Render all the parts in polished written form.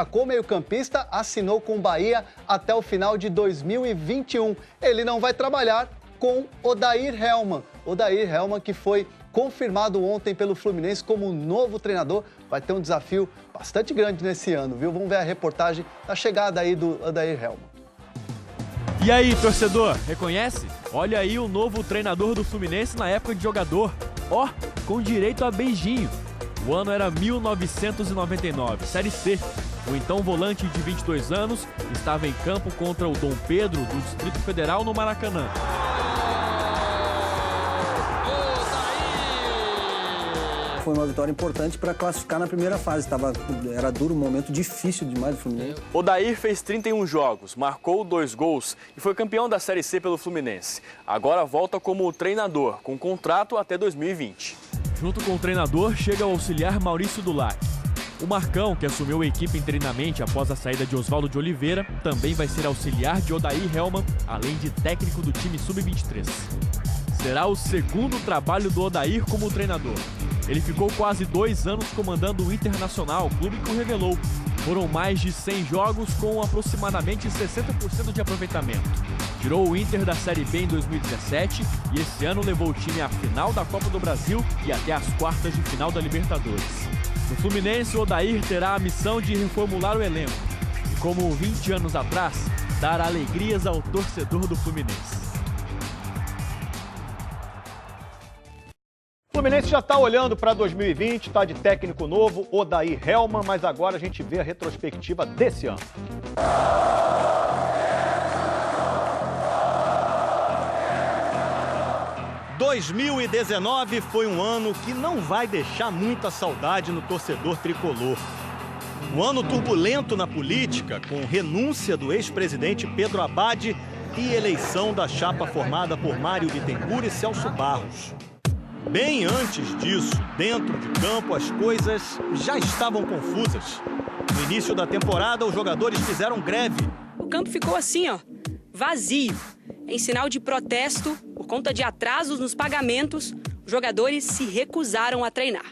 Como meio-campista, assinou com o Bahia até o final de 2021. Ele não vai trabalhar com Odair Hellmann. Odair Hellmann, que foi confirmado ontem pelo Fluminense como novo treinador, vai ter um desafio bastante grande nesse ano, viu? Vamos ver a reportagem da chegada aí do Odair Hellmann. E aí, torcedor, reconhece? Olha aí o novo treinador do Fluminense na época de jogador. Ó, com direito a beijinho. O ano era 1999, Série C. O então volante de 22 anos estava em campo contra o Dom Pedro do Distrito Federal no Maracanã. Foi uma vitória importante para classificar na primeira fase. Era duro, um momento difícil demais do Fluminense. Odair fez 31 jogos, marcou 2 gols e foi campeão da Série C pelo Fluminense. Agora volta como treinador, com contrato até 2020. Junto com o treinador, chega o auxiliar Maurício Dulac. O Marcão, que assumiu a equipe inteiramente após a saída de Oswaldo de Oliveira, também vai ser auxiliar de Odair Hellmann, além de técnico do time Sub-23. Será o segundo trabalho do Odair como treinador. Ele ficou quase 2 anos comandando o Internacional, clube que o revelou. Foram mais de 100 jogos com aproximadamente 60% de aproveitamento. Tirou o Inter da Série B em 2017 e esse ano levou o time à final da Copa do Brasil e até às quartas de final da Libertadores. No Fluminense, o Odair terá a missão de reformular o elenco e, como 20 anos atrás, dar alegrias ao torcedor do Fluminense. O Fluminense já está olhando para 2020, está de técnico novo, Odair Hellmann, mas agora a gente vê a retrospectiva desse ano. « 2019 foi um ano que não vai deixar muita saudade no torcedor tricolor. Um ano turbulento na política, com renúncia do ex-presidente Pedro Abad e eleição da chapa formada por Mário Bittencourt e Celso Barros. Bem antes disso, dentro de campo, as coisas já estavam confusas. No início da temporada, os jogadores fizeram greve. O campo ficou assim, ó, vazio. Em sinal de protesto, por conta de atrasos nos pagamentos, os jogadores se recusaram a treinar.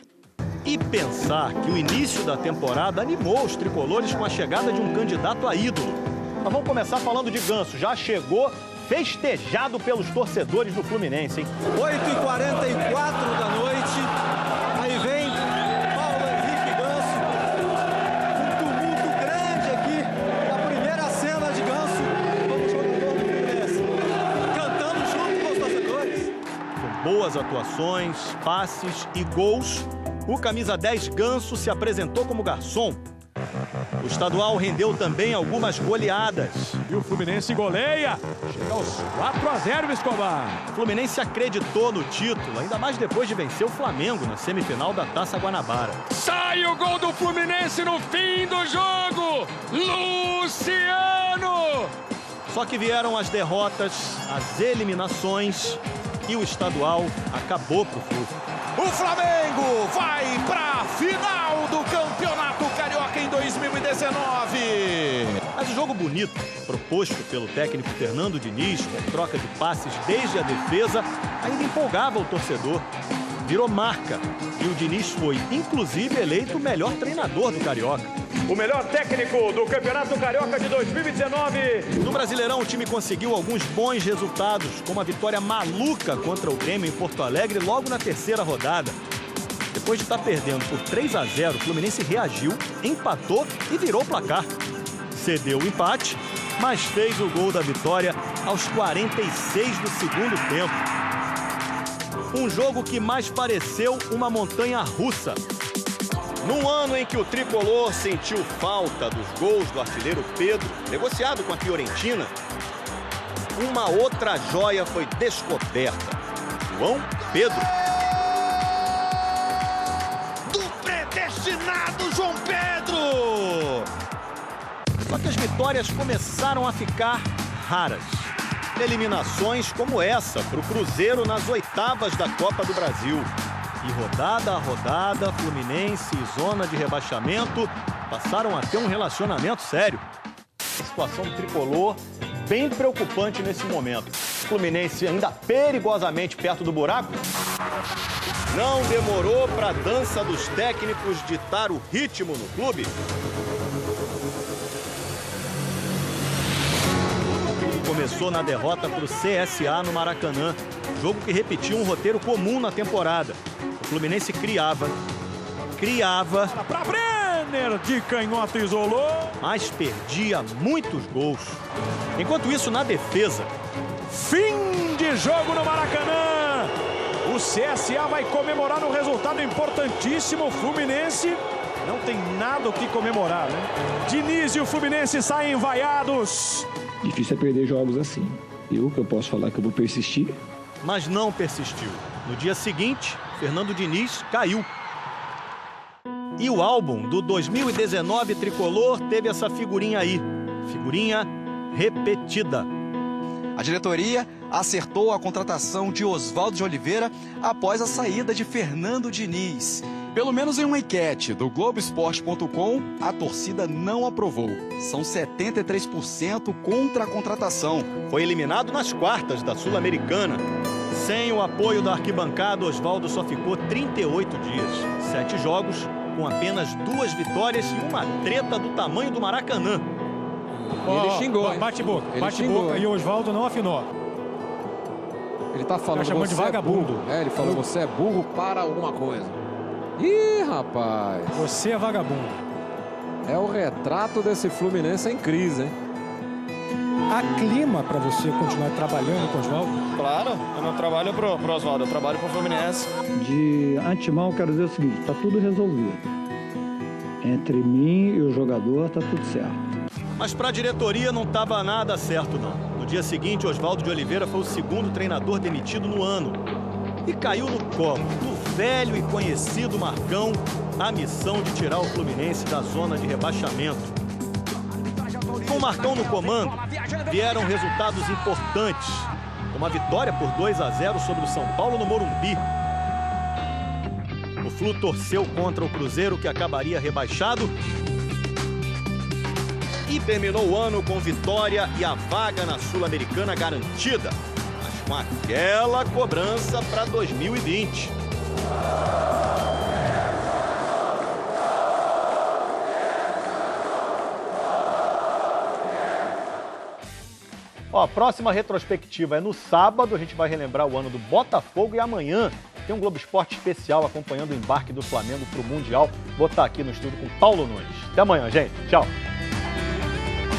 E pensar que o início da temporada animou os tricolores com a chegada de um candidato a ídolo. Nós vamos começar falando de Ganso. Já chegou festejado pelos torcedores do Fluminense, hein? 8h44 da noite, aí vem Paulo Henrique Ganso, um tumulto grande aqui, a primeira cena de Ganso como jogador do Fluminense, cantando junto com os torcedores. Com boas atuações, passes e gols, o camisa 10 Ganso se apresentou como garçom. O estadual rendeu também algumas goleadas. E o Fluminense goleia. Chega aos 4-0, Escobar. O Fluminense acreditou no título, ainda mais depois de vencer o Flamengo na semifinal da Taça Guanabara. Sai o gol do Fluminense no fim do jogo. Luciano! Só que vieram as derrotas, as eliminações e o estadual acabou pro Flu. O Flamengo vai para a final do Campeonato Carioca em 2019. Mas o jogo bonito, proposto pelo técnico Fernando Diniz, com troca de passes desde a defesa, ainda empolgava o torcedor. Virou marca e o Diniz foi, inclusive, eleito o melhor treinador do Carioca. O melhor técnico do Campeonato Carioca de 2019. No Brasileirão, o time conseguiu alguns bons resultados, como a vitória maluca contra o Grêmio em Porto Alegre logo na terceira rodada. Depois de estar perdendo por 3-0, o Fluminense reagiu, empatou e virou o placar. Cedeu o empate, mas fez o gol da vitória aos 46 do segundo tempo. Um jogo que mais pareceu uma montanha russa. Num ano em que o tricolor sentiu falta dos gols do artilheiro Pedro, negociado com a Fiorentina, uma outra joia foi descoberta. João Pedro. Do predestinado João Pedro! Só que as vitórias começaram a ficar raras. Eliminações como essa para o Cruzeiro nas oitavas da Copa do Brasil. E rodada a rodada, Fluminense e zona de rebaixamento passaram a ter um relacionamento sério. A situação do tricolor bem preocupante nesse momento. Fluminense ainda perigosamente perto do buraco. Não demorou para a dança dos técnicos ditar o ritmo no clube. começou na derrota para o CSA no Maracanã, jogo que repetiu um roteiro comum na temporada. O Fluminense criava, Para Brenner, de canhota isolou. mas perdia muitos gols. Enquanto isso, na defesa, Fim de jogo no Maracanã. O CSA vai comemorar um resultado importantíssimo. O Fluminense não tem nada o que comemorar, né? Diniz e o Fluminense saem vaiados. Difícil é perder jogos assim. Eu posso falar que eu vou persistir. mas não persistiu. No dia seguinte, Fernando Diniz caiu. E o álbum do 2019 tricolor teve essa figurinha aí. Figurinha repetida. A diretoria acertou a contratação de Oswaldo de Oliveira após a saída de Fernando Diniz. Pelo menos em uma enquete do Globoesporte.com, a torcida não aprovou. São 73% contra a contratação. Foi eliminado nas quartas da Sul-Americana. Sem o apoio da arquibancada, Oswaldo só ficou 38 dias. 7 jogos, com apenas 2 vitórias e uma treta do tamanho do Maracanã. Ele xingou, hein? Bate boca, Ele bate xingou, boca hein? e o Oswaldo não afinou. Ele tá falando, Tá chamando de você vagabundo. é burro. Ele falou, você é burro para alguma coisa. Ih, rapaz. Você é vagabundo. É o retrato desse Fluminense em crise, hein? Há clima para você continuar trabalhando com o Oswaldo? Claro, eu não trabalho pro Oswaldo, eu trabalho pro Fluminense. De antemão, eu quero dizer o seguinte, tá tudo resolvido. Entre mim e o jogador, tá tudo certo. Mas para a diretoria não estava nada certo, não. No dia seguinte, Oswaldo de Oliveira foi o segundo treinador demitido no ano. E caiu no colo do velho e conhecido Marcão a missão de tirar o Fluminense da zona de rebaixamento. Com o Marcão no comando, vieram resultados importantes. Uma vitória por 2-0 sobre o São Paulo no Morumbi. O Flu torceu contra o Cruzeiro, que acabaria rebaixado. E terminou o ano com vitória e a vaga na Sul-Americana garantida. Mas com aquela cobrança para 2020. Ó, a próxima retrospectiva é no sábado. A gente vai relembrar o ano do Botafogo e amanhã tem um Globo Esporte especial acompanhando o embarque do Flamengo para o Mundial. Vou estar aqui no estúdio com Paulo Nunes. Até amanhã, gente. Tchau.